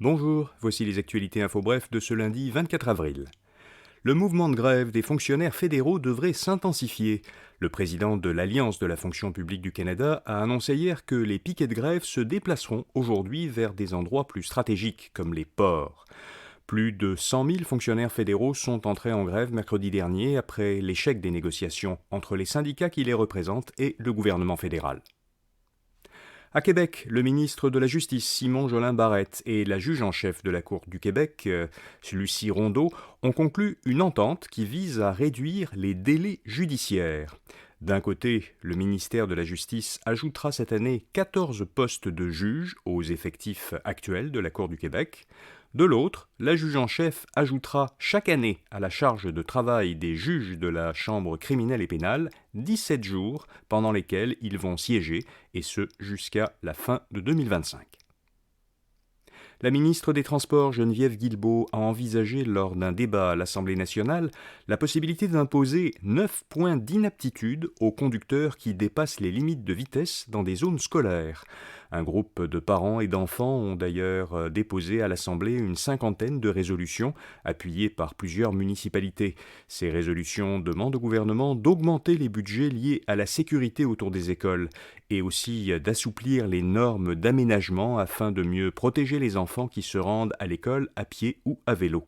Bonjour, voici les actualités info bref de ce lundi 24 avril. Le mouvement de grève des fonctionnaires fédéraux devrait s'intensifier. Le président de l'Alliance de la fonction publique du Canada a annoncé hier que les piquets de grève se déplaceront aujourd'hui vers des endroits plus stratégiques, comme les ports. Plus de 100 000 fonctionnaires fédéraux sont entrés en grève mercredi dernier après l'échec des négociations entre les syndicats qui les représentent et le gouvernement fédéral. À Québec, le ministre de la Justice, Simon Jolin Barrette, et la juge en chef de la Cour du Québec, Lucie Rondeau, ont conclu une entente qui vise à réduire les délais judiciaires. D'un côté, le ministère de la Justice ajoutera cette année 14 postes de juges aux effectifs actuels de la Cour du Québec. De l'autre, la juge en chef ajoutera chaque année à la charge de travail des juges de la Chambre criminelle et pénale 17 jours pendant lesquels ils vont siéger, et ce jusqu'à la fin de 2025. La ministre des Transports, Geneviève Guilbeault, a envisagé lors d'un débat à l'Assemblée nationale la possibilité d'imposer 9 points d'inaptitude aux conducteurs qui dépassent les limites de vitesse dans des zones scolaires. Un groupe de parents et d'enfants ont d'ailleurs déposé à l'Assemblée une cinquantaine de résolutions appuyées par plusieurs municipalités. Ces résolutions demandent au gouvernement d'augmenter les budgets liés à la sécurité autour des écoles et aussi d'assouplir les normes d'aménagement afin de mieux protéger les enfants qui se rendent à l'école à pied ou à vélo.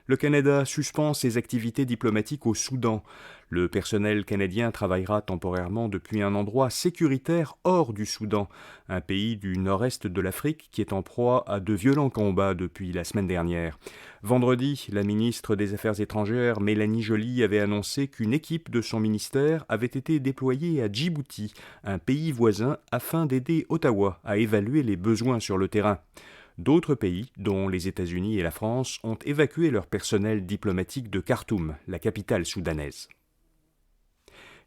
Le Canada suspend ses activités diplomatiques au Soudan. Le personnel canadien travaillera temporairement depuis un endroit sécuritaire hors du Soudan, un pays du nord-est de l'Afrique qui est en proie à de violents combats depuis la semaine dernière. Vendredi, la ministre des Affaires étrangères, Mélanie Joly, avait annoncé qu'une équipe de son ministère avait été déployée à Djibouti, un pays voisin, afin d'aider Ottawa à évaluer les besoins sur le terrain. D'autres pays, dont les États-Unis et la France, ont évacué leur personnel diplomatique de Khartoum, la capitale soudanaise.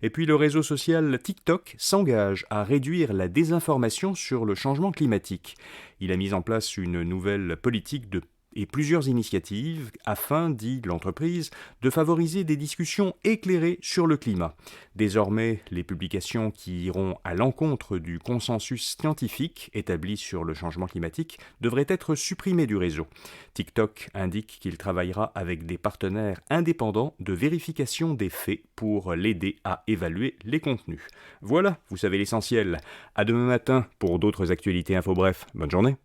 Et puis le réseau social TikTok s'engage à réduire la désinformation sur le changement climatique. Il a mis en place une nouvelle politique et plusieurs initiatives afin, dit l'entreprise, de favoriser des discussions éclairées sur le climat. Désormais, les publications qui iront à l'encontre du consensus scientifique établi sur le changement climatique devraient être supprimées du réseau. TikTok indique qu'il travaillera avec des partenaires indépendants de vérification des faits pour l'aider à évaluer les contenus. Voilà, vous savez l'essentiel. À demain matin pour d'autres actualités info bref. Bonne journée.